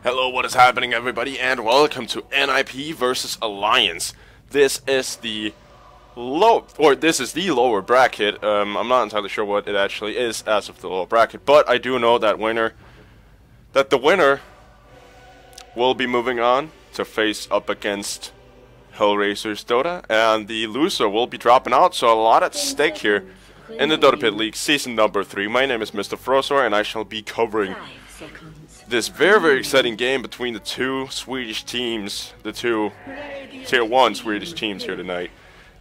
Hello, what is happening, everybody, and welcome to NIP versus Alliance. This is the lower bracket. I'm not entirely sure what it actually is as of the lower bracket, but I do know that the winner will be moving on to face up against Hellraiser's Dota, and the loser will be dropping out. So a lot at stake here in the Dotapit League season number 3. My name is Mr. Frosor, and I shall be covering this very exciting game between the two Swedish teams, the two Tier 1 Swedish teams here tonight.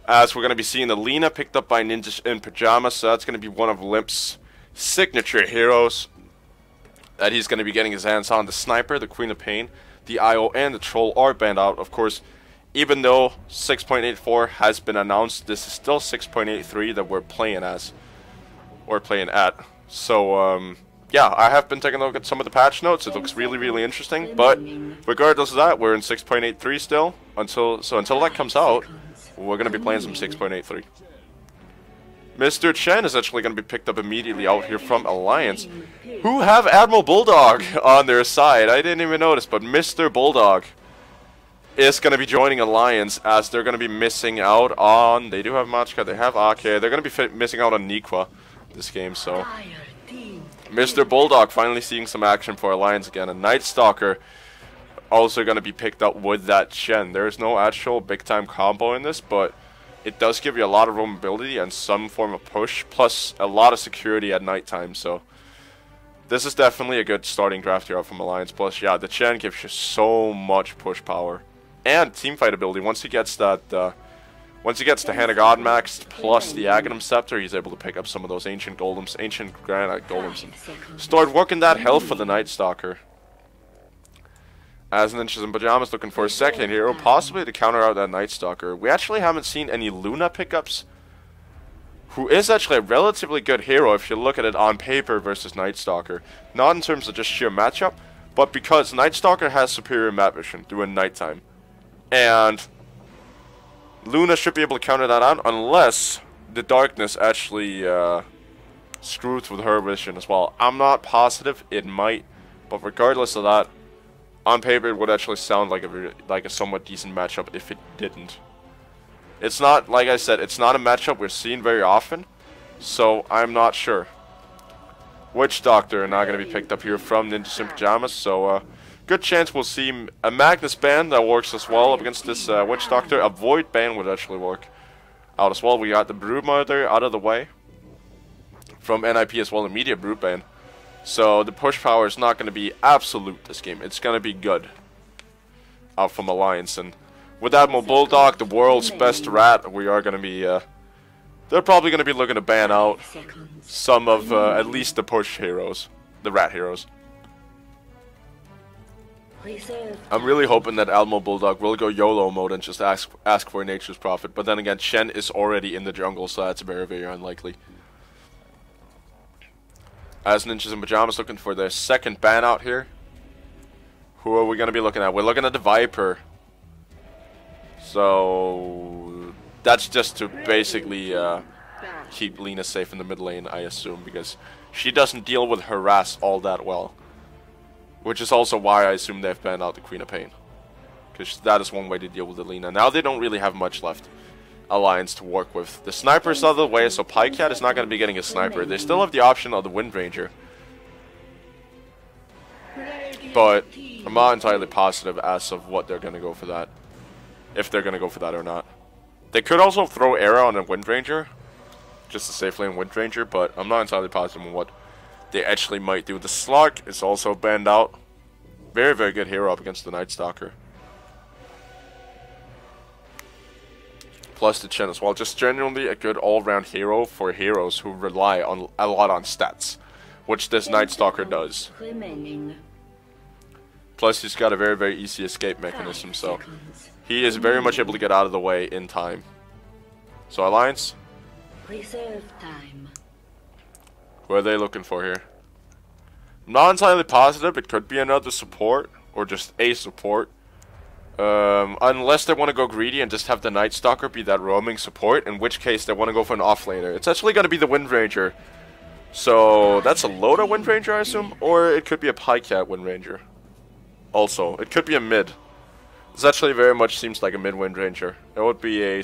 As we're going to be seeing the Lina picked up by Ninjas in Pajamas, so that's going to be one of Limp's signature heroes that he's going to be getting his hands on. The Sniper, the Queen of Pain, the IO, and the Troll are banned out. Of course, even though 6.84 has been announced, this is still 6.83 that we're playing at. So, yeah, I have been taking a look at some of the patch notes. It looks really interesting, but regardless of that, we're in 6.83 still. Until that comes out, we're going to be playing some 6.83. Mr. Chen is actually going to be picked up immediately out here from Alliance, who have Admiral Bulldog on their side. I didn't even notice, but Mr. Bulldog is going to be joining Alliance, as they're going to be missing out on... They do have Machka, they have Ake. They're going to be missing out on Nikwa this game, so... Mr. Bulldog finally seeing some action for Alliance again. And Night Stalker also going to be picked up with that Chen. There's no actual big-time combo in this, but it does give you a lot of roam ability and some form of push, plus a lot of security at nighttime, so... This is definitely a good starting draft here out from Alliance. Plus, yeah, the Chen gives you so much push power. And teamfight ability. Once he gets that, once he gets the Hand of God maxed plus the Aghanim Scepter, he's able to pick up some of those ancient granite golems, and start working that health for the Night Stalker. As Ninjas in Pajamas looking for a second hero, possibly to counter out that Night Stalker. We actually haven't seen any Luna pickups, who is actually a relatively good hero if you look at it on paper versus Night Stalker. Not in terms of just sheer matchup, but because Night Stalker has superior map vision during nighttime. And Luna should be able to counter that out unless the darkness actually screws with her vision as well. I'm not positive, it might, but regardless of that, on paper it would actually sound like a somewhat decent matchup if it didn't. It's not, like I said, it's not a matchup we're seeing very often, so I'm not sure. Witch Doctor not going to be picked up here from Ninjas in Pajamas, so good chance we'll see a Magnus ban that works as well up against this Witch Doctor. A Void ban would actually work out as well. We got the Brood Mother out of the way from NIP as well, immediate Brood ban. So the push power is not going to be absolute this game. It's going to be good out from Alliance. And with Admiral Bulldog, the world's best rat, we are going to be... they're probably going to be looking to ban out some of at least the push heroes, the rat heroes. I'm really hoping that Admiral Bulldog will go YOLO mode and just ask for Nature's Prophet. But then again, Chen is already in the jungle, so that's very unlikely. As Ninjas in Pajamas looking for their second ban out here. Who are we going to be looking at? We're looking at the Viper. So that's just to basically keep Lina safe in the mid lane, I assume, because she doesn't deal with harass all that well. Which is also why I assume they've banned out the Queen of Pain. Because that is one way to deal with the Lina. Now they don't really have much left, Alliance, to work with. The Sniper is out of the way, so Pycat is not going to be getting a Sniper. They still have the option of the Wind Ranger. But I'm not entirely positive as of what they're going to go for that. If they're going to go for that or not. They could also throw Arrow on a Wind Ranger. Just a safe lane Wind Ranger, but I'm not entirely positive on what they actually might do. The Slark is also banned out. Very good hero up against the Night Stalker. Plus the Chen as well. Just generally a good all-round hero for heroes who rely on a lot on stats, which this Night Stalker does. Plus he's got a very easy escape mechanism, so he is very much able to get out of the way in time. So Alliance, who are they looking for here? I'm not entirely positive. It could be another support, or just a support. Unless they want to go greedy and just have the Night Stalker be that roaming support, in which case they want to go for an offlaner. It's actually going to be the Wind Ranger So that's a Loda Wind Ranger, I assume, or it could be a Pycat Wind Ranger. Also, it could be a mid. This actually very much seems like a mid Wind Ranger. It would be a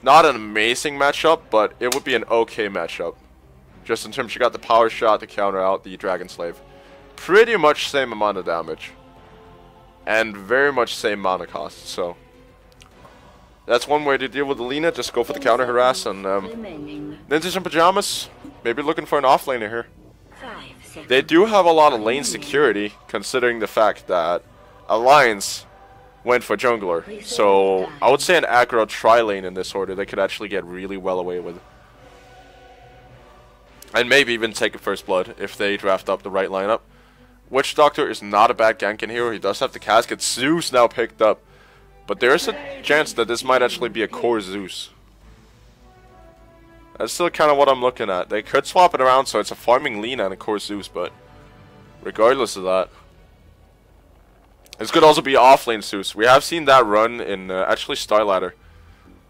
not an amazing matchup, but it would be an okay matchup. Just in terms, you got the power shot to counter out the Dragon Slave. Pretty much same amount of damage. And very much same mana cost, so. That's one way to deal with Alina, just go for the counter harass, and Ninjas in Pajamas, maybe looking for an offlaner here. They do have a lot of lane security, considering the fact that Alliance went for jungler. So, I would say an aggro tri-lane in this order they could actually get really well away with. And maybe even take a first blood if they draft up the right lineup. Witch Doctor is not a bad ganking hero. He does have the casket. Zeus now picked up. But there is a chance that this might actually be a core Zeus. That's still kind of what I'm looking at. They could swap it around so it's a farming Lina and a core Zeus, but regardless of that, this could also be offlane Zeus. We have seen that run in actually Starladder.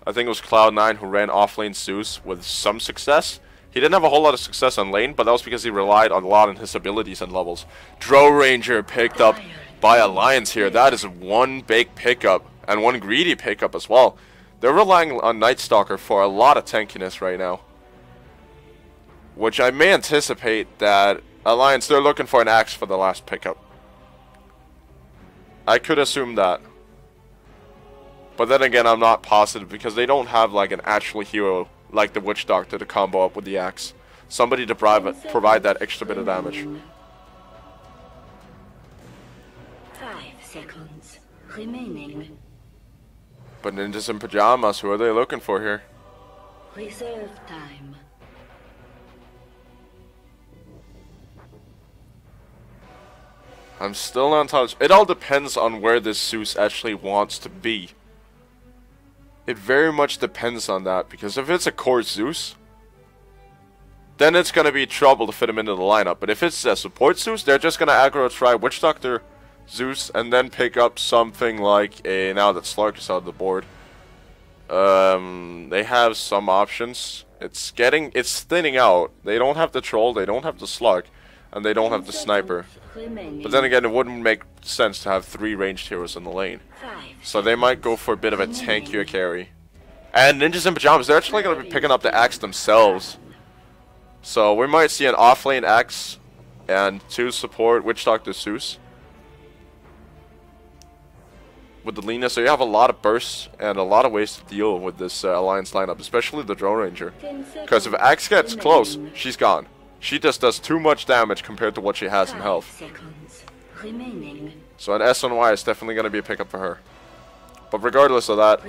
I think it was Cloud9 who ran offlane Zeus with some success. He didn't have a whole lot of success on lane, but that was because he relied a lot on his abilities and levels. Dro Ranger picked up by Alliance here. That is one big pickup, and one greedy pickup as well. They're relying on Night Stalker for a lot of tankiness right now. Which I may anticipate that Alliance, they're looking for an axe for the last pickup. I could assume that. But then again, I'm not positive because they don't have like an actual hero like the Witch Doctor to combo up with the axe. Somebody to provide that extra bit of damage. 5 seconds remaining. But Ninjas in Pajamas, who are they looking for here? Reserve time. I'm still not touched. It all depends on where this Zeus actually wants to be. It very much depends on that, because if it's a core Zeus, then it's going to be trouble to fit him into the lineup. But if it's a support Zeus, they're just going to aggro try Witch Doctor Zeus and then pick up something like a, now that Slark is out of the board. They have some options. It's thinning out. They don't have the Troll, they don't have the Slug, and they don't have the Sniper. But then again, it wouldn't make sense to have 3 ranged heroes in the lane. So they might go for a bit of a tankier carry. And Ninjas in Pajamas, they're actually going to be picking up the axe themselves. So we might see an offlane axe and 2 support Witch Doctor Zeus with the Lina. So you have a lot of bursts and a lot of ways to deal with this Alliance lineup, especially the Drone Ranger. Because if axe gets close, she's gone. She just does too much damage compared to what she has in health. So an S1Y is definitely going to be a pickup for her. But regardless of that,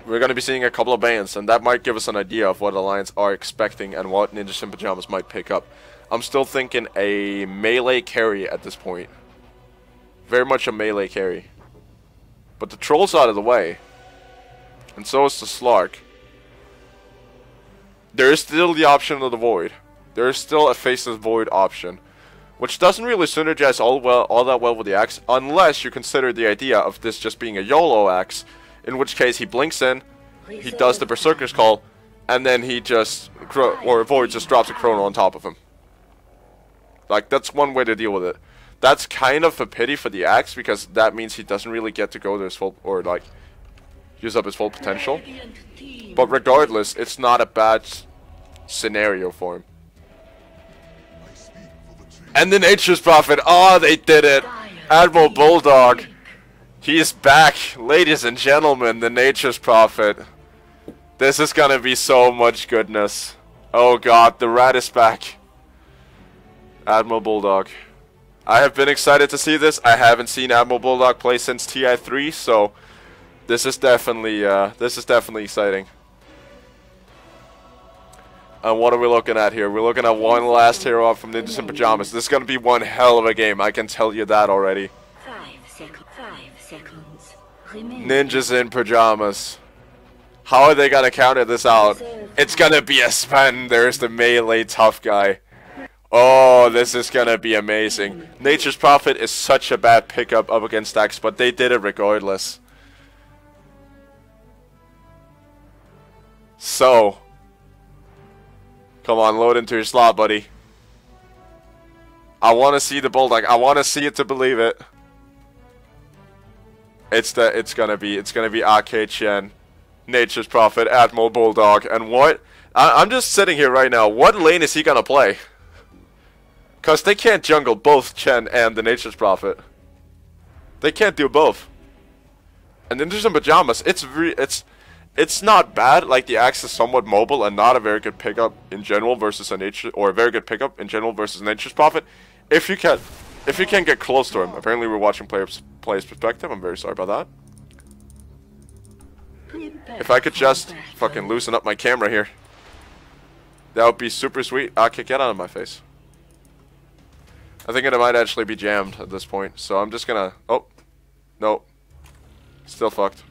we're going to be seeing a couple of bans, and that might give us an idea of what Alliance are expecting and what Ninjas in Pajamas might pick up. I'm still thinking a melee carry at this point. Very much a melee carry. But the Troll's out of the way. And so is the Slark. There is still the option of the Void. There is still a Faceless Void option, which doesn't really synergize all that well with the axe, unless you consider the idea of this just being a YOLO axe, in which case he blinks in, he does the Berserker's Call, and then he just, or Void just drops a Chrono on top of him. Like, that's one way to deal with it. That's kind of a pity for the axe, because that means he doesn't really get to go to his full, or like, use up his full potential. But regardless, it's not a bad scenario for him. And the Nature's Prophet, oh, they did it! Admiral Bulldog, he is back, ladies and gentlemen, the Nature's Prophet. This is gonna be so much goodness. Oh god, the rat is back. Admiral Bulldog. I have been excited to see this. I haven't seen Admiral Bulldog play since TI3, so this is definitely exciting. And what are we looking at here? We're looking at one last hero up from Ninjas in Pajamas. This is going to be one hell of a game. I can tell you that already. 5 seconds remaining. Ninjas in Pajamas. How are they going to counter this out? It's going to be a Sven. There's the melee tough guy. Oh, this is going to be amazing. Nature's Prophet is such a bad pickup up against Axe, but they did it regardless. So, Come on, load into your slot, buddy. I want to see the Bulldog. I want to see it to believe it. It's gonna be AK Chen, Nature's Prophet, Admiral Bulldog, and what? I'm just sitting here right now. What lane is he gonna play? Cause they can't jungle both Chen and the Nature's Prophet. They can't do both. And then there's some pajamas. It's not bad. Like the axe is somewhat mobile and not a very good pickup in general versus a nature, or a very good pickup in general versus a Nature's Prophet. If you can get close to him. Apparently we're watching players' perspective. I'm very sorry about that. If I could just fucking loosen up my camera here, that would be super sweet. Okay, get out of my face. I think it might actually be jammed at this point, so I'm just gonna... Oh, no. Still fucked.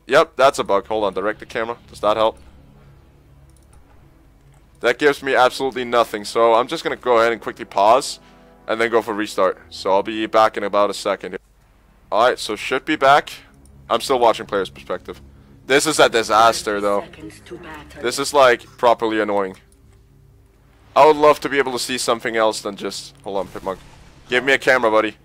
Yep, that's a bug. Hold on, direct the camera. Does that help? That gives me absolutely nothing, so I'm just gonna go ahead and quickly pause, and then go for restart. So I'll be back in about a second. Alright, so should be back. I'm still watching players' perspective. This is a disaster, though. This is, like, properly annoying. I would love to be able to see something else than just... Hold on, Pitmunk. Give me a camera, buddy.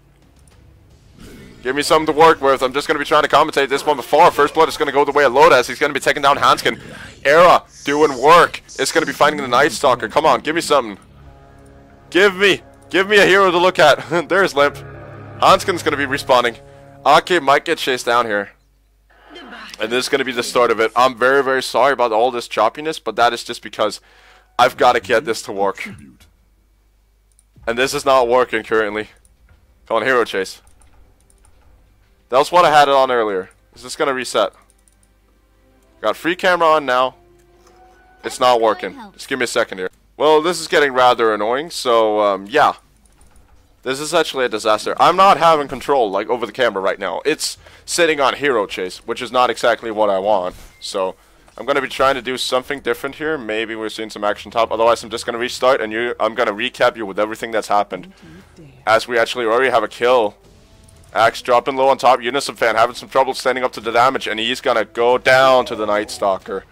Give me something to work with. I'm just going to be trying to commentate this one before. First Blood is going to go the way of Lodas. He's going to be taking down Hanskin. Era doing work. It's going to be fighting the Night Stalker. Come on, give me something. Give me a hero to look at. There's Limp. Hanskin's going to be respawning. Ake might get chased down here. And this is going to be the start of it. I'm very, very sorry about all this choppiness, but that is just because I've got to get this to work. And this is not working currently. Come on, hero chase. That was what I had it on earlier. Is this going to reset? Got free camera on now. It's not working. Just give me a second here. Well, this is getting rather annoying, so, yeah. This is actually a disaster. I'm not having control, like, over the camera right now. It's sitting on hero chase, which is not exactly what I want. So, I'm going to be trying to do something different here. Maybe we're seeing some action top. Otherwise, I'm just going to restart, and I'm going to recap you with everything that's happened. As we actually already have a kill. Axe dropping low on top. Unison fan having some trouble standing up to the damage, and he's going to go down to the Night Stalker.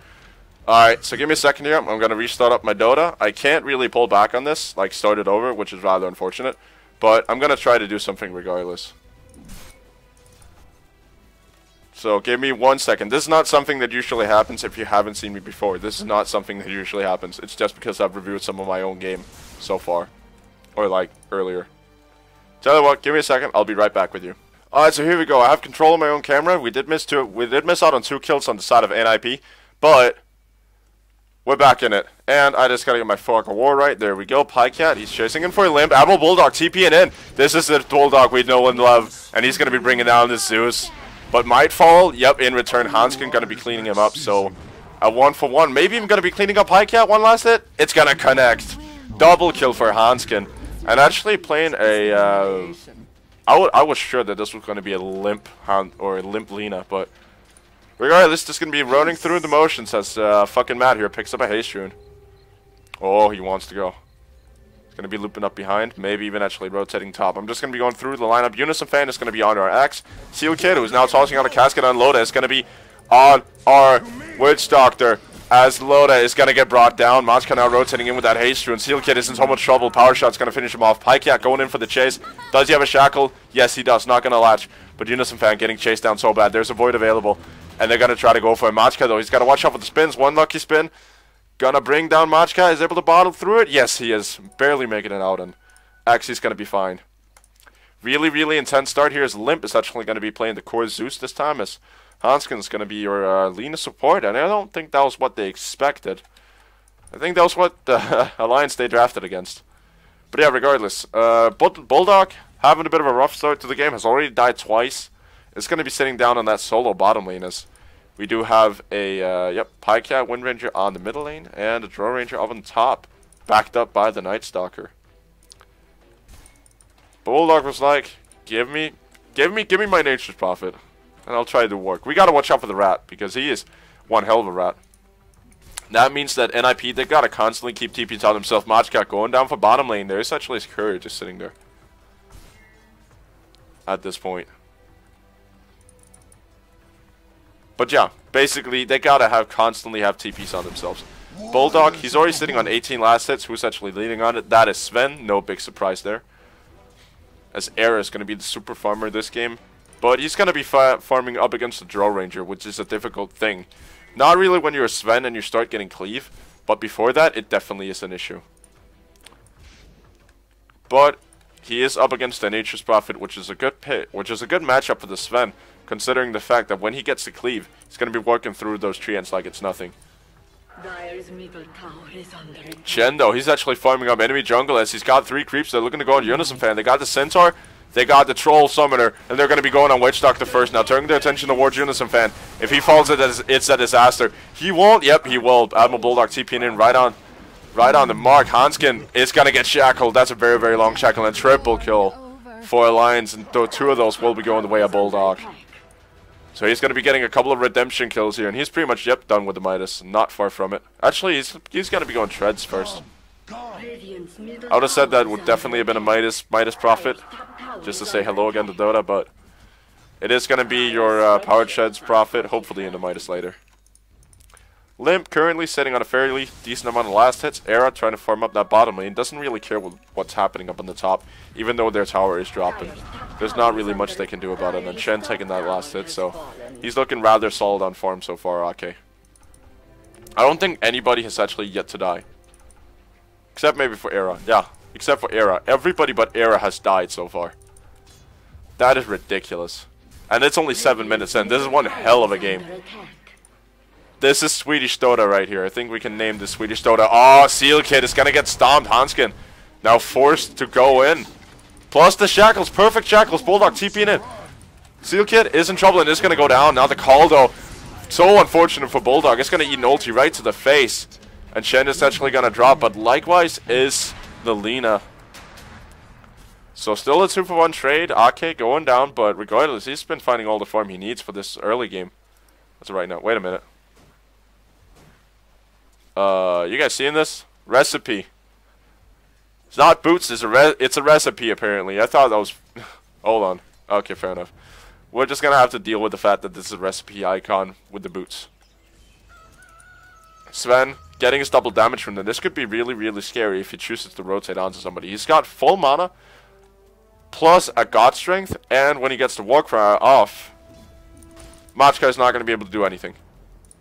Alright, so give me a second here. I'm going to restart up my Dota. I can't really pull back on this, like start it over, which is rather unfortunate. But I'm going to try to do something regardless. So give me 1 second. This is not something that usually happens if you haven't seen me before. This is not something that usually happens. It's just because I've reviewed some of my own game so far. Or like earlier. Tell you what, give me a second. I'll be right back with you. Alright, so here we go. I have control of my own camera. We did miss out on 2 kills on the side of NIP. But we're back in it. And I just gotta get my fog of war right. There we go. Pycat, he's chasing in for a limp. Admiral Bulldog TPing in. This is the Bulldog we know and love. And he's gonna be bringing down this Zeus. But might fall. Yep, in return, Hanskin gonna be cleaning him up. So, a 1-for-1. Maybe even gonna be cleaning up Pycat one last hit. It's gonna connect. Double kill for Hanskin. And actually playing a, I was sure that this was gonna be a limp or a limp Lina, but regardless, this is gonna be running through the motions as fucking Matt here picks up a haste rune. Oh, he wants to go. He's going to be looping up behind. Maybe even actually rotating top. I'm just going to be going through the lineup. Unison fan is going to be on our axe. Seal Kid, who's now tossing out a casket on Loda, is going to be on our Witch Doctor. As Loda is going to get brought down. Machka now rotating in with that haste rune. Seal Kid is in so much trouble. Power Shot's going to finish him off. Pycat going in for the chase. Does he have a shackle? Yes, he does. Not going to latch. But Unison fan getting chased down so bad. There's a void available. And they're going to try to go for a Machka, though. He's got to watch out for the spins. One lucky spin. Gonna bring down Machka. Is able to bottle through it? Yes, he is. Barely making it out, and Axie's gonna be fine. Really, really intense start here as Limp is actually gonna be playing the core Zeus this time, as Hanskin's gonna be your Lina support, and I don't think that was what they expected. I think that was what the alliance they drafted against. But yeah, regardless, Bulldog having a bit of a rough start to the game, has already died twice. It's gonna be sitting down on that solo bottom lane as we do have a, Pycat Wind Ranger on the middle lane, and a Draw Ranger up on top, backed up by the Night Stalker. Bulldog was like, give me my Nature's Prophet, and I'll try to work. We gotta watch out for the rat, because he is one hell of a rat. That means that NIP, they gotta constantly keep TPing on himself. Machka going down for bottom lane. There's actually his courage just sitting there. At this point. But yeah, basically, they gotta constantly have TPs on themselves. Bulldog, he's already sitting on 18 last hits. Who's actually leading on it? That is Sven. No big surprise there. As Era is going to be the super farmer this game. But he's going to be farming up against the Drow Ranger, which is a difficult thing. Not really when you're a Sven and you start getting cleave. But before that, it definitely is an issue. But he is up against the Nature's Prophet, which is a good matchup for the Sven. Considering the fact that when he gets the cleave, he's going to be working through those tree ends like it's nothing. Chen, though, he's actually farming up enemy jungle as he's got 3 creeps. They're looking to go on Unison Fan. They got the Centaur, they got the Troll Summoner, and they're going to be going on Witch Doctor first. Now turning their attention towards Unison Fan. If he falls, it's a disaster. He won't. Yep, he will. Admiral Bulldog TPing in right on the mark. Hanskin is going to get shackled. That's a very, very long shackle and triple kill for Alliance. And 2 of those will be going the way of Bulldog. So he's going to be getting a couple of redemption kills here, and he's pretty much, yep, done with the Midas. Not far from it. Actually, he's going to be going Treads first. I would have said that would definitely have been a Midas Prophet, just to say hello again to Dota, but it is going to be your Powered Treads Prophet, hopefully into Midas later. Limp currently sitting on a fairly decent amount of last hits. Era trying to farm up that bottom lane. Doesn't really care what's happening up on the top, even though their tower is dropping. There's not really much they can do about it. And then Chen taking that last hit, so he's looking rather solid on farm so far, okay. I don't think anybody has actually yet to die. Except maybe for Era. Yeah, except for Era. Everybody but Era has died so far. That is ridiculous. And it's only 7 minutes in. This is one hell of a game. This is Swedish Dota right here. I think we can name this Swedish Dota. Oh, Seal Kid is going to get stomped. Hanskin now forced to go in. Plus the shackles. Perfect shackles. Bulldog TPing in. Seal Kid is in trouble and is going to go down. Now the call, though. So unfortunate for Bulldog. It's going to eat an ulti right to the face. And Shen is actually going to drop. But likewise is the Lina. So still a 2-for-1 trade. Ake going down. But regardless, he's been finding all the farm he needs for this early game. That's right now. Wait a minute. You guys seeing this? Recipe. It's not boots, it's a recipe apparently. I thought that was... Hold on. Okay, fair enough. We're just gonna have to deal with the fact that this is a recipe icon with the boots. Sven getting his double damage from them. This could be really, really scary if he chooses to rotate onto somebody. He's got full mana, plus a God Strength, and when he gets the Warcry off, Machka is not going to be able to do anything.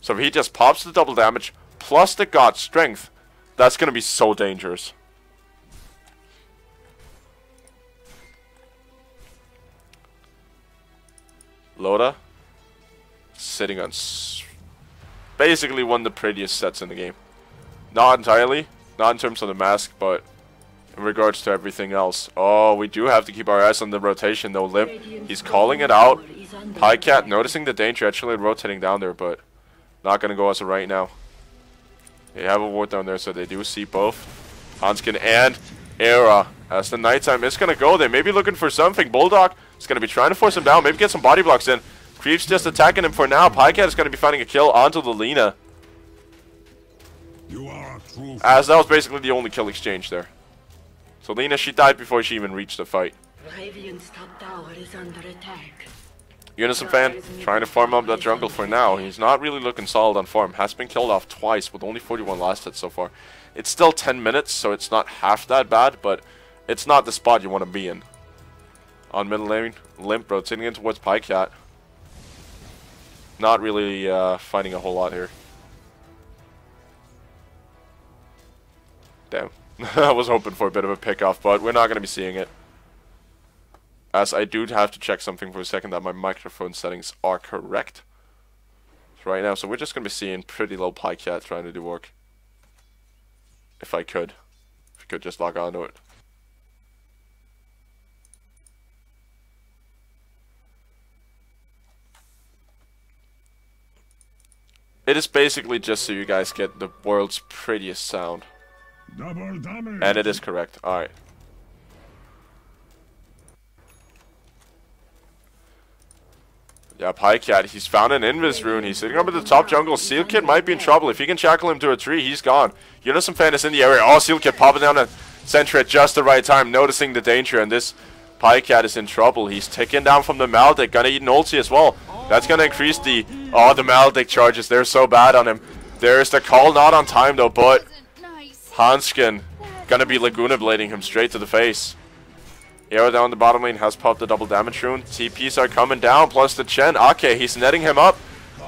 So if he just pops the double damage, plus the God Strength, that's going to be so dangerous. Loda sitting on basically one of the prettiest sets in the game. Not entirely, not in terms of the mask, but in regards to everything else. Oh, we do have to keep our eyes on the rotation though. Limp, he's calling it out. High Cat noticing the danger, actually rotating down there, but not going to go as of right now. They have a ward down there, so they do see both Hanskin and Era. As the nighttime is going to go, they may be looking for something. Bulldog is going to be trying to force him down, maybe get some body blocks in. Creep's just attacking him for now. Pycat is going to be finding a kill onto the Lina. As that was basically the only kill exchange there. So Lina, she died before she even reached the fight. Unison fan trying to farm up that jungle for now. He's not really looking solid on farm. Has been killed off twice with only 41 last hits so far. It's still 10 minutes, so it's not half that bad, but it's not the spot you want to be in. On middle lane, Limp rotating in towards Pycat. Not really finding a whole lot here. Damn. I was hoping for a bit of a pick-off, but we're not going to be seeing it. As I do have to check something for a second that my microphone settings are correct. Right now, so we're just going to be seeing pretty low Pycat trying to do work. If I could just log on to it. It is basically just so you guys get the world's prettiest sound. Double damage. And it is correct. Alright. Yeah, Pycat, he's found an Invis rune. He's sitting up at the top jungle. Seal Kid might be in trouble. If he can shackle him to a tree, he's gone. Unison fan is in the area. Oh, Seal Kid popping down a sentry at just the right time, noticing the danger, and this Pycat is in trouble. He's ticking down from the mouth. They're gonna eat an ulti as well. That's gonna increase the... Oh, the Maledict charges. They're so bad on him. There's the call, not on time though, but Hanskin gonna be Laguna Blading him straight to the face. Arrow down the bottom lane has popped the double damage rune. TPs are coming down, plus the Chen. Okay, he's netting him up.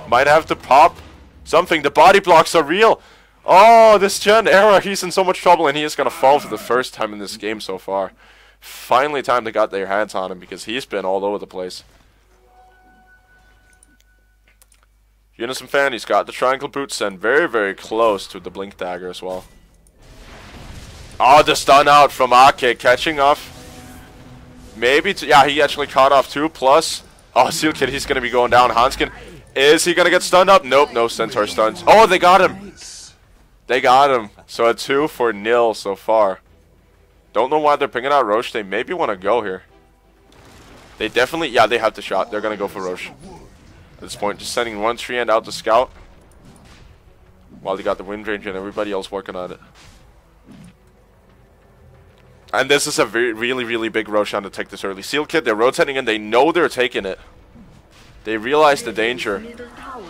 Might have to pop something. The body blocks are real. Oh, this Chen era, he's in so much trouble, and he is gonna fall for the first time in this game so far. Finally time to get their hands on him, because he's been all over the place. Unison fan, he's got the triangle boots and very, very close to the blink dagger as well. Oh, the stun out from Ake, catching off. Maybe, yeah, he actually caught off too, plus... Oh, Seal Kid, he's going to be going down. Hanskin, is he going to get stunned up? Nope, no Centaur stuns. Oh, they got him. They got him. So a 2-0 so far. Don't know why they're picking out Roche. They maybe want to go here. They definitely, yeah, they have the shot. They're going to go for Roche. At this point, just sending one tree end out to scout. While they got the wind range and everybody else working on it. And this is a really, really big Roshan to take this early. Seal Kid, they're rotating in. They know they're taking it. They realize the danger.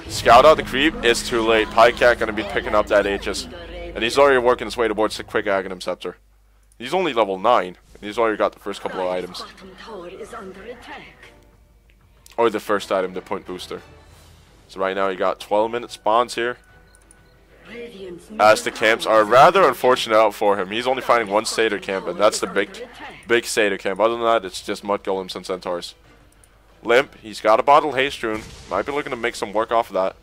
Scout out the creep. It's too late. Pycat going to be picking up that Aegis. And he's already working his way towards the quick Aghanim Scepter. He's only level 9. And he's already got the first couple of items. Or the first item, the point booster. So right now you got 12-minute spawns here. As the camps are rather unfortunate out for him. He's only finding one Satyr camp, and that's the big Satyr camp. Other than that, it's just Mud Golems and Centaurs. Limp, he's got a bottle haste rune. Might be looking to make some work off of that.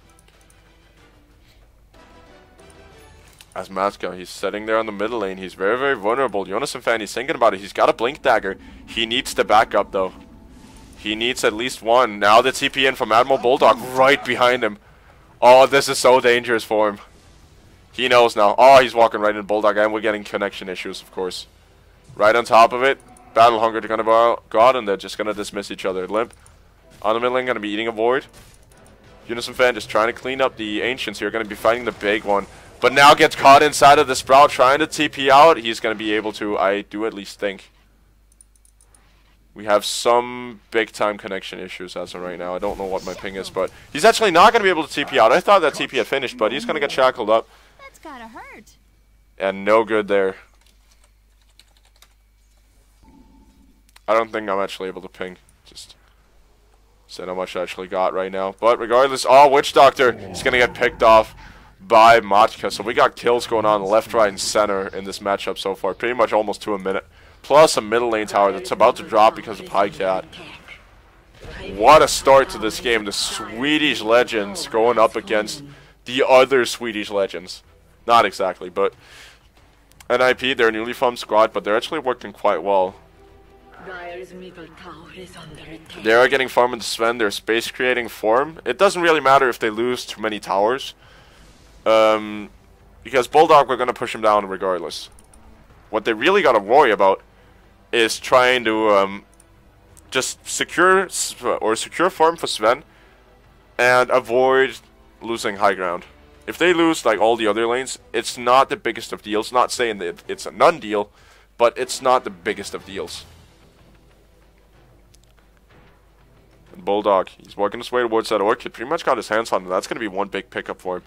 As Matka, he's sitting there on the middle lane. He's very, very vulnerable. Unison fan, he's thinking about it. He's got a blink dagger. He needs to back up though. He needs at least one. Now the TP in from Admiral Bulldog right behind him. Oh, this is so dangerous for him. He knows now. Oh, he's walking right in Bulldog, and we're getting connection issues, of course. Right on top of it, Battle Hunger, they're going to go out, and they're just going to dismiss each other. Limp on the middle lane, going to be eating a void. Unison fan just trying to clean up the Ancients here, going to be fighting the big one. But now gets caught inside of the Sprout, trying to TP out. He's going to be able to, I do at least think. We have some big-time connection issues as of right now. I don't know what my ping is, but he's actually not going to be able to TP out. I thought that TP had finished, but he's going to get shackled up. That's gotta hurt. And no good there. I don't think I'm actually able to ping. Just said how much I actually got right now. But regardless, oh, Witch Doctor is going to get picked off by Matka. So we got kills going on left, right, and center in this matchup so far. Pretty much almost to a minute. Plus a middle lane tower that's about to drop because of Pycat. What a start to this game. The Swedish Legends going up against the other Swedish Legends. Not exactly, but NIP, they're a newly formed squad, but they're actually working quite well. They are getting farm into Sven, their space creating form. It doesn't really matter if they lose too many towers. Because Bulldog, we're going to push him down regardless. What they really got to worry about is trying to just secure farm for Sven and avoid losing high ground. If they lose like all the other lanes, it's not the biggest of deals. Not saying that it's a non-deal, but it's not the biggest of deals. And Bulldog, he's working his way towards that Orchid. Pretty much got his hands on it. That's going to be one big pickup for him.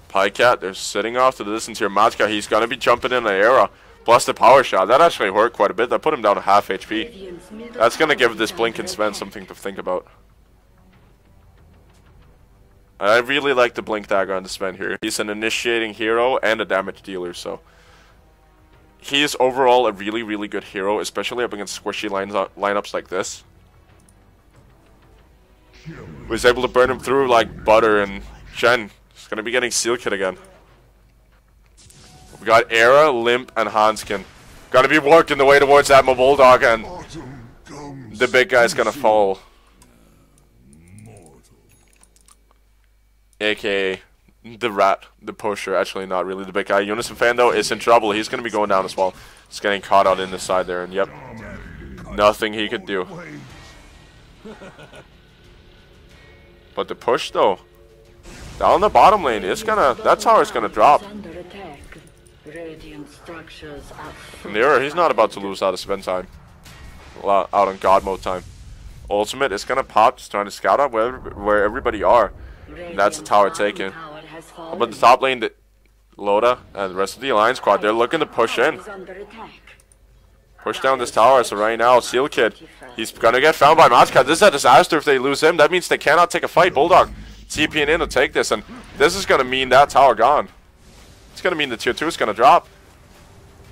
Pycat, they're sitting off to the distance here. Matka, he's going to be jumping in the era. Plus the power shot. That actually hurt quite a bit. That put him down to half HP. That's going to give this Blink and Sven something to think about. I really like the Blink Dagger on the Sven here. He's an initiating hero and a damage dealer, so he is overall a really, really good hero, especially up against squishy lineups like this. Was able to burn him through like butter, and Shen is going to be getting Seal Kit again. We got Era, Limp, and Hanskin. Got to be working the way towards that Bulldog, and the big guy's going to fall. AKA the rat, the pusher. Actually, not really the big guy. Unison fan, though, is in trouble. He's going to be going down as well. He's getting caught out in the side there, and yep, nothing he could do. But the push, though, down the bottom lane, it's gonna. That tower's gonna drop. And Nero, he's not about to lose out of Sven time. Out on God mode time. Ultimate is gonna pop, just trying to scout out where everybody are. And that's the tower taken. But the top lane, Loda and the rest of the Alliance squad, they're looking to push in. Push down this tower. So right now, Seal Kid, he's gonna get found by Mazka. This is a disaster if they lose him. That means they cannot take a fight. Bulldog TPing in to take this, and this is gonna mean that tower gone. It's gonna mean the tier 2 is gonna drop.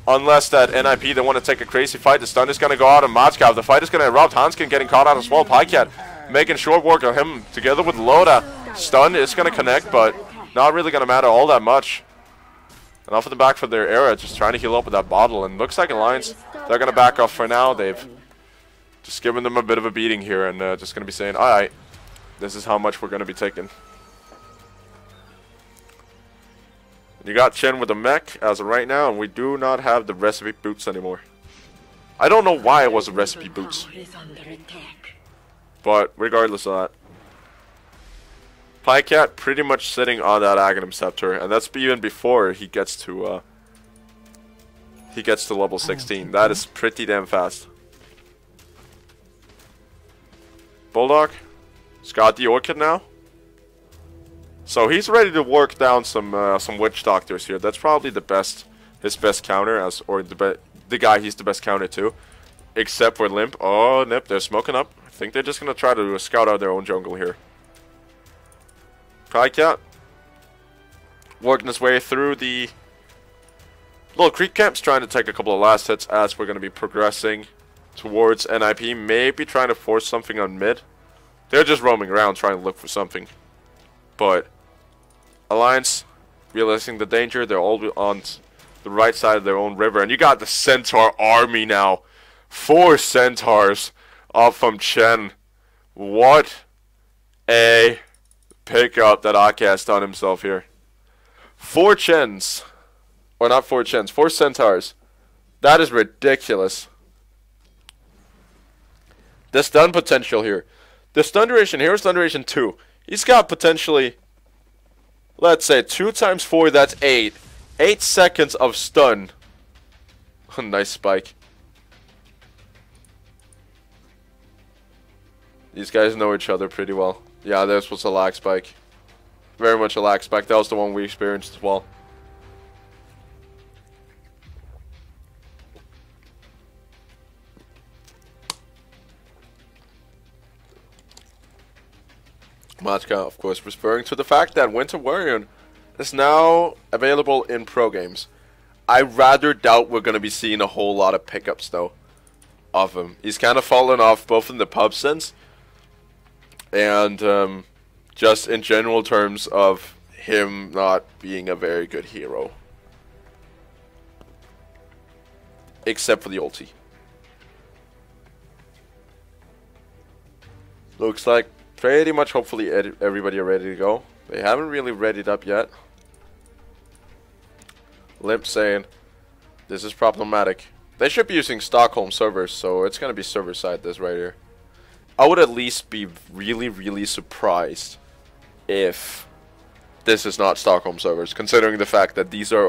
Unless that NIP, they want to take a crazy fight. The stun is going to go out on Mazka. The fight is going to erupt. Hanskin getting caught out as well. Pycat making short work of him together with Loda. Stun is going to connect, but not really going to matter all that much. And off of the back for their era, just trying to heal up with that bottle. And looks like Alliance, they're going to back off for now. They've just given them a bit of a beating here, and just going to be saying, alright, this is how much we're going to be taking. You got Chen with the mech as of right now, and we do not have the recipe boots anymore. I don't know why it was the recipe boots. But regardless of that, Pycat pretty much sitting on that Aghanim Scepter, and that's even before he gets to level 16. That is pretty damn fast. Bulldog, he's got the Orchid now. So he's ready to work down some Witch Doctors here. That's probably his best counter, or the guy he's the best counter to. Except for Limp. Oh, Nip, they're smoking up. I think they're just going to try to scout out their own jungle here. Pycat working his way through the little creep camps, trying to take a couple of last hits as we're going to be progressing towards NIP. Maybe trying to force something on mid. They're just roaming around trying to look for something. But Alliance, realizing the danger, they're all on the right side of their own river. And you got the Centaur army now. 4 Centaurs off from Chen. What a pickup that Aka has done himself here. 4 Chens. Or not 4 Chens, 4 Centaurs. That is ridiculous. The stun potential here. The stun duration here is stun duration 2. He's got potentially, let's say, 2 times 4, that's 8. 8 seconds of stun. Nice spike. These guys know each other pretty well. Yeah, this was a lag spike. Very much a lag spike. That was the one we experienced as well. Matka, of course, referring to the fact that Winter Warrior is now available in pro games. I rather doubt we're going to be seeing a whole lot of pickups, though, of him. He's kind of fallen off both in the pub sense and just in general terms of him not being a very good hero. Except for the ulti. Looks like pretty much, hopefully, everybody are ready to go. They haven't really readied up yet. Limp saying, this is problematic. They should be using Stockholm servers, so it's going to be server side this right here. I would at least be really, really surprised if this is not Stockholm servers, considering the fact that these are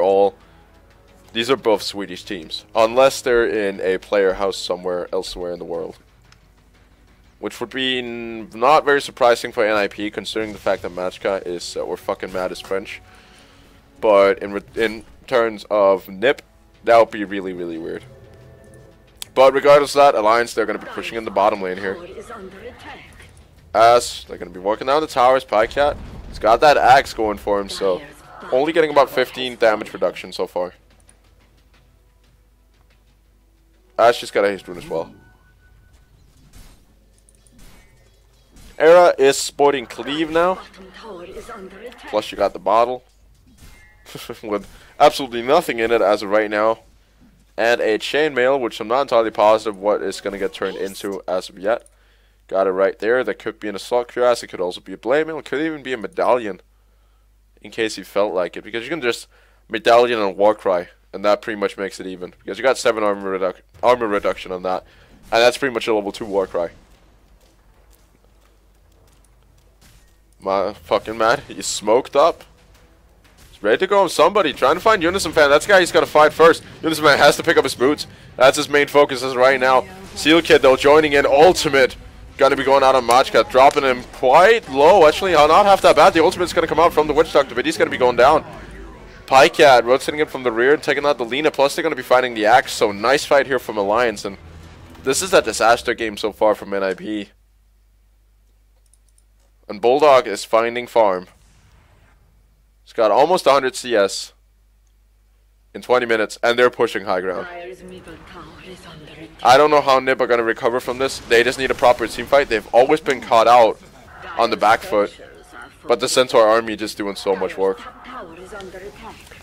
both Swedish teams. Unless they're in a player house somewhere elsewhere in the world. Which would be not very surprising for NIP, considering the fact that Machka is, or fucking mad is French. But in terms of Nip, that would be really, really weird. But regardless of that, Alliance, they're going to be pushing in the bottom lane here. As they're going to be working down the towers, Pycat, he's got that axe going for him, so only getting about 15 damage reduction so far. Ash just got a haste rune as well. Era is sporting Cleave now. Plus you got the bottle. With absolutely nothing in it as of right now. And a chainmail, which I'm not entirely positive what it's going to get turned into as of yet. Got it right there. That could be an Assault Cuirass. It could also be a Blade Mail. It could even be a Medallion. In case you felt like it. Because you can just Medallion and Warcry. And that pretty much makes it even. Because you got 7 armor reduction on that. And that's pretty much a level 2 Warcry. My fucking man, he's smoked up. He's ready to go on somebody. Trying to find Unison Fan. That's the guy he's got to fight first. Unison Fan has to pick up his boots. That's his main focus as right now. Seal Kid, though, joining in. Ultimate Gonna be going out on Machka, dropping him quite low. Actually, not half that bad. The ultimate's gonna come out from the Witch Doctor, but he's gonna be going down. Pycat rotating him from the rear and taking out the Lina. Plus, they're gonna be fighting the Axe. So nice fight here from Alliance, and this is a disaster game so far from NIP. And Bulldog is finding farm. He's got almost 100 CS in 20 minutes, and they're pushing high ground. I don't know how NIP are going to recover from this. They just need a proper team fight. They've always been caught out on the back foot, but the Centaur army just doing so much work.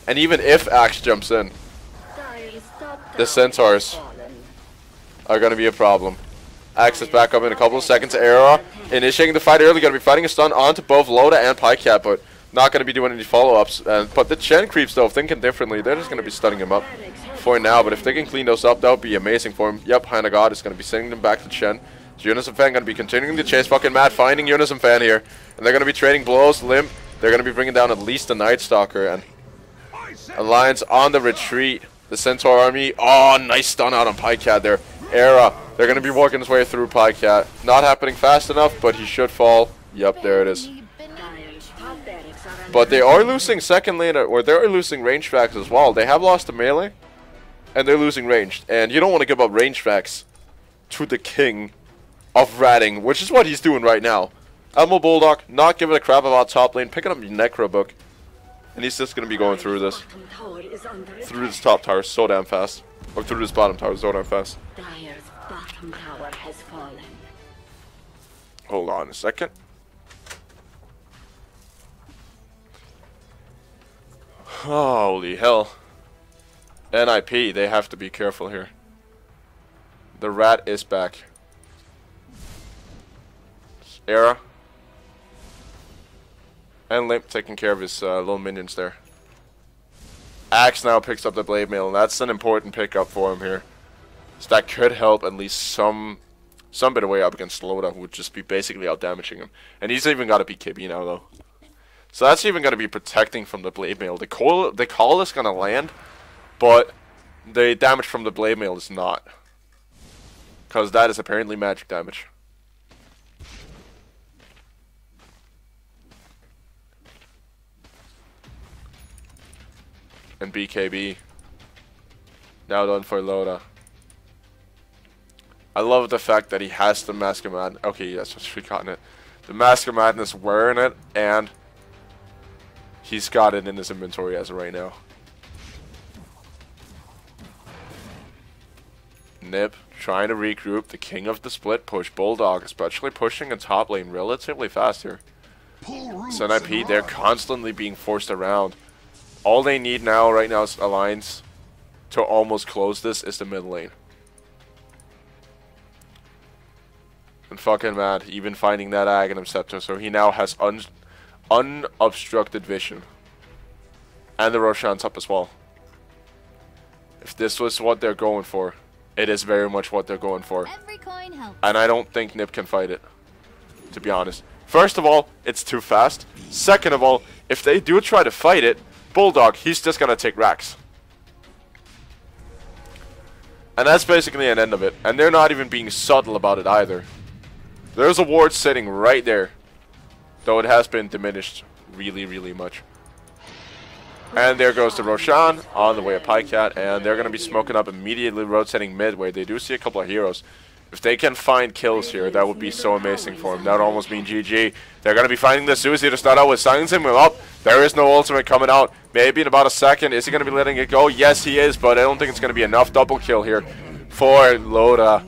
And even if Axe jumps in, the Centaurs are going to be a problem. Axe is back up in a couple of seconds. Era initiating the fight early, going to be fighting a stun onto both Loda and Pycat, but not going to be doing any follow-ups. But the Chen creeps, though, thinking differently. They're just going to be stunning him up for now, but if they can clean those up, that would be amazing for him. Yep, Hand of God is going to be sending them back to Chen. So Unison Fan going to be continuing the chase. Fucking Matt finding Unison Fan here. And they're going to be trading blows. Limp, they're going to be bringing down at least the Night Stalker. And Alliance on the retreat. The Centaur army. Oh, nice stun out on Pycat there. Era, they're going to be working his way through Pycat. Not happening fast enough, but he should fall. Yep, there it is. But they are losing second lane, or they're losing range tracks as well. They have lost the melee, and they're losing ranged. And you don't want to give up range tracks to the king of ratting, which is what he's doing right now. Elmo Bulldog, not giving a crap about top lane, picking up the Necro book. And he's just going to be going through this. Through this top tower so damn fast. Or through this bottom tower so damn fast. Dire's bottom tower has fallen. Hold on a second. Holy hell. NIP, they have to be careful here. The rat is back. Era. And Limp taking care of his little minions there. Axe now picks up the Blade Mail, and that's an important pickup for him here. So that could help at least some bit of way up against Loda, who would just be basically out damaging him. And he's even got a BKB now, though. So that's even going to be protecting from the Blade Mail. The call is going to land, but the damage from the Blade Mail is not. Because that is apparently magic damage. And BKB. Now done for Loda. I love the fact that he has the Mask of Madness. Okay, yes, I've forgotten it. The Mask of Madness wearing it, and he's got it in his inventory as of right now. Nip trying to regroup. The king of the split push. Bulldog especially pushing a top lane relatively fast here. So NIP, they're constantly being forced around. All they need now, right now, is Alliance to almost close this is the mid lane. And fucking mad, even finding that Aghanim Scepter, so he now has unobstructed vision. And the Roshan's up as well. If this was what they're going for, it is very much what they're going for. Every coin helps. And I don't think Nip can fight it, to be honest. First of all, it's too fast. Second of all, if they do try to fight it, Bulldog, he's just going to take racks. And that's basically an end of it. And they're not even being subtle about it either. There's a ward sitting right there. Though it has been diminished really, really much. And there goes the Roshan on the way of Pycat. And they're going to be smoking up immediately, rotating mid, where they do see a couple of heroes. If they can find kills here, that would be so amazing for them. That would almost mean GG. They're going to be finding the Susie to start out with. Silencing him up. There is no ultimate coming out. Maybe in about a second. Is he going to be letting it go? Yes, he is, but I don't think it's going to be enough. Double kill here for Loda.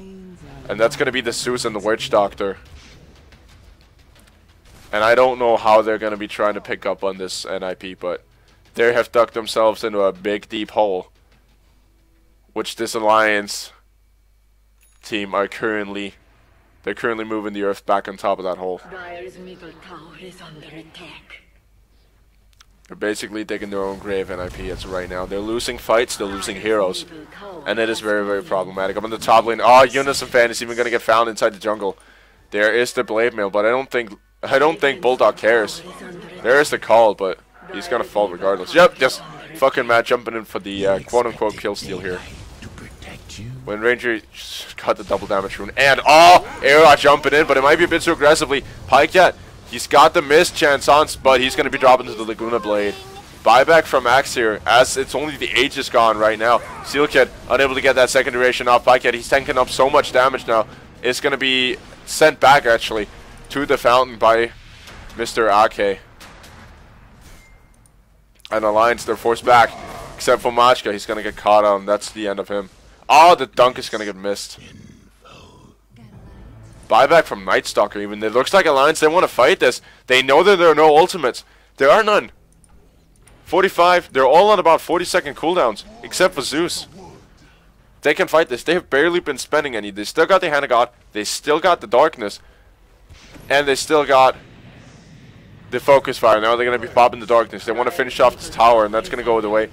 And that's going to be the Zeus and the Witch Doctor. And I don't know how they're going to be trying to pick up on this NIP, but they have dug themselves into a big, deep hole. Which this Alliance team are currently moving the earth back on top of that hole. Dire's middle tower is under attack. They're basically digging their own grave, NIP, as of right now. They're losing fights, they're losing heroes. And it is very, very problematic. I'm on the top lane. Oh, Unison Fan is even going to get found inside the jungle. There is the Blade Mail, but I don't think Bulldog cares. There is the call, but he's going to fall regardless. Yep, just fucking Matt jumping in for the quote-unquote kill steal here. To protect you. When Ranger got the double damage rune. And, oh, Era jumping in, but it might be a bit too aggressively. Pycat, he's got the miss chance on, but he's going to be dropping to the Laguna Blade. Buyback from Axe here, as it's only the Aegis gone right now. Seal Kid, unable to get that second duration off Pycat. He's tanking up so much damage now. It's going to be sent back, actually, to the fountain by Mr. Ake. And Alliance, they're forced back. Except for Machka, he's going to get caught on. That's the end of him. Oh, the dunk is going to get missed. Buyback from Night Stalker even. It looks like Alliance, they want to fight this. They know that there are no ultimates. There are none. 45, they're all on about 40-second cooldowns. Except for Zeus. They can fight this. They have barely been spending any. They still got the Hand of God. They still got the Darkness. And they still got the Focus Fire. Now they're going to be popping the Darkness. They want to finish off this tower, and that's going to go the way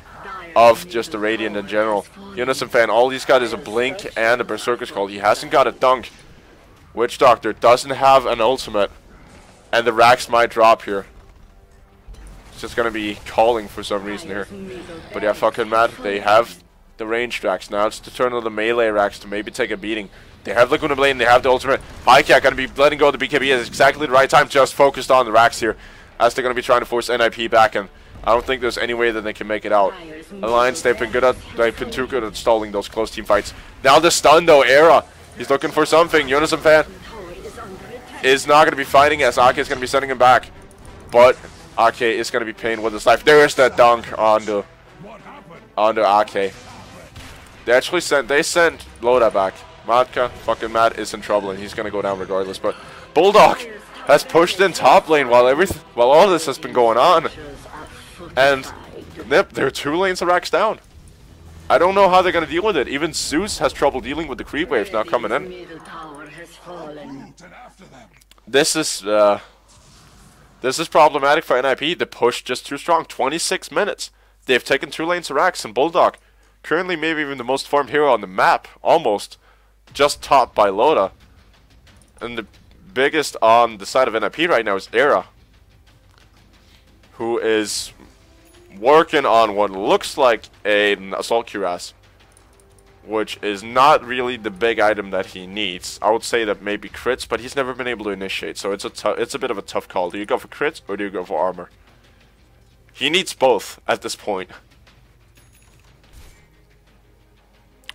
of just the Radiant in general. Unison fan, all he's got is a Blink and a Berserker's Call. He hasn't got a Dunk. Witch Doctor doesn't have an ultimate. And the Rax might drop here. It's just going to be calling for some reason here. But yeah, fucking mad. They have the ranged Rax. Now it's the turn of the melee Rax to maybe take a beating. They have Laguna Blade and they have the ultimate. Pycat going to be letting go of the BKB at exactly the right time. Just focused on the Rax here. As they're going to be trying to force NIP back in. I don't think there's any way that they can make it out. Alliance, they've been too good at stalling those close team fights. Now the stun though, Era. He's looking for something. Unison fan is not going to be fighting as Ake is going to be sending him back. But Ake is going to be paying with his life. There is that dunk onto Ake. They sent Loda back. Matka, fucking Matt, is in trouble and he's going to go down regardless. But Bulldog has pushed in top lane while all this has been going on. And yep, there are 2 lanes of Rax down. I don't know how they're going to deal with it. Even Zeus has trouble dealing with the creep waves now coming in. This is problematic for NIP. The push just too strong. 26 minutes. They've taken 2 lanes of Rax, and Bulldog, currently maybe even the most farmed hero on the map, almost, just topped by Loda. And the biggest on the side of NIP right now is Era, who is working on what looks like an Assault Cuirass, which is not really the big item that he needs. I would say that maybe crits, but he's never been able to initiate, so it's a bit of a tough call. Do you go for crits or do you go for armor? He needs both at this point.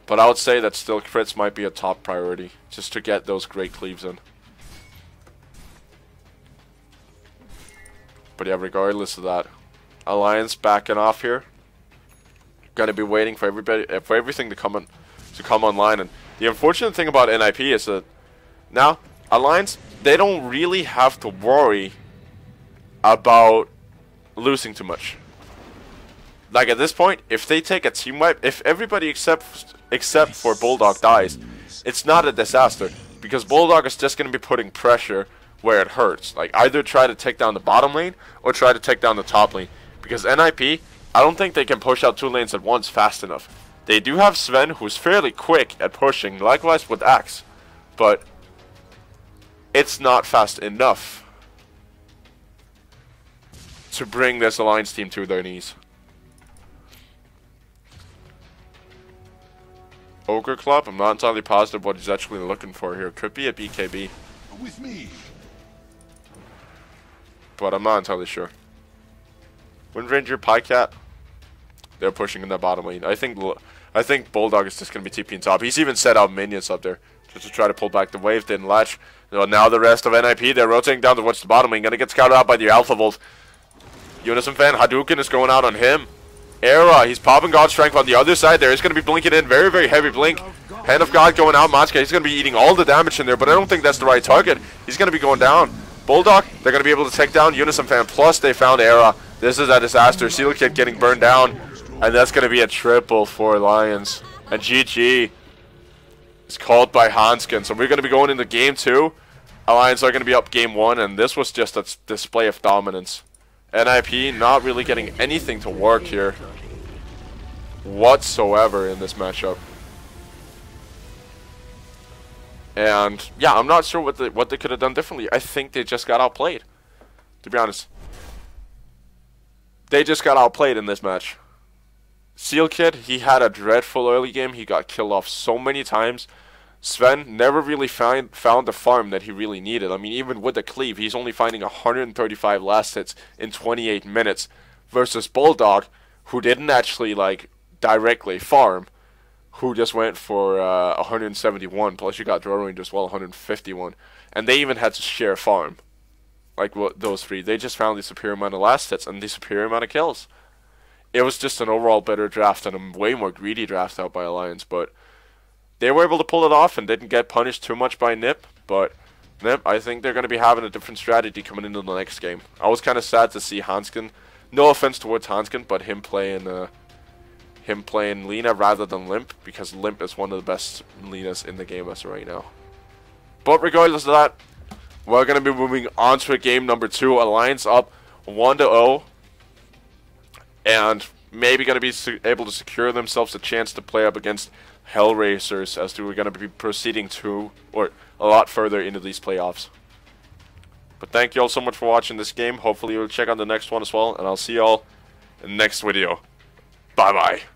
But I would say that still crits might be a top priority, just to get those great cleaves in. But yeah, regardless of that, Alliance backing off here. Gonna be waiting for everything to come online. And the unfortunate thing about NIP is that now Alliance, they don't really have to worry about losing too much. Like at this point, if they take a team wipe, if everybody except for Bulldog dies, it's not a disaster because Bulldog is just gonna be putting pressure where it hurts. Like either try to take down the bottom lane or try to take down the top lane. Because NIP, I don't think they can push out 2 lanes at once fast enough. They do have Sven, who's fairly quick at pushing, likewise with Axe. But it's not fast enough to bring this Alliance team to their knees. Ogre Club, I'm not entirely positive what he's actually looking for here. Could be a BKB. With me. But I'm not entirely sure. Wind Ranger, Pycat, they're pushing in that bottom lane. I think Bulldog is just going to be TPing top. He's even set out minions up there just to try to pull back the wave. Didn't latch. So now the rest of NIP, they're rotating down towards the bottom lane. Going to get scouted out by the Alpha Volt. Unison fan, Hadouken is going out on him. Era, he's popping God's Strength on the other side. There is going to be blinking in. Very, very heavy blink. Hand of God going out. Machka, he's going to be eating all the damage in there, but I don't think that's the right target. He's going to be going down. Bulldog, they're going to be able to take down Unison fan. Plus, they found Era. This is a disaster. Seal Kid getting burned down. And that's going to be a triple for Lions. And GG is called by Hanskin. So we're going to be going into game 2. Alliance are going to be up game 1. And this was just a display of dominance. NIP not really getting anything to work here whatsoever in this matchup. And yeah, I'm not sure what they could have done differently. I think they just got outplayed, to be honest. They just got outplayed in this match. Seal Kid, he had a dreadful early game. He got killed off so many times. Sven never really found the farm that he really needed. I mean, even with the cleave, he's only finding 135 last hits in 28 minutes versus Bulldog, who didn't actually like directly farm, who just went for 171. Plus, you got draw range as well, 151, and they even had to share farm. Like those three, they just found the superior amount of last hits and the superior amount of kills. It was just an overall better draft and a way more greedy draft out by Alliance, but they were able to pull it off and didn't get punished too much by Nip. But Nip, I think they're going to be having a different strategy coming into the next game. I was kind of sad to see Hanskin. No offense towards Hanskin, but him playing Lina rather than Limp, because Limp is one of the best Linas in the game as of right now. But regardless of that, we're going to be moving on to game number 2. Alliance up 1-0. And maybe going to be able to secure themselves a chance to play up against Hellraisers as we're going to be proceeding to, or a lot further into these playoffs. But thank you all so much for watching this game. Hopefully you'll check out the next one as well. And I'll see you all in the next video. Bye-bye.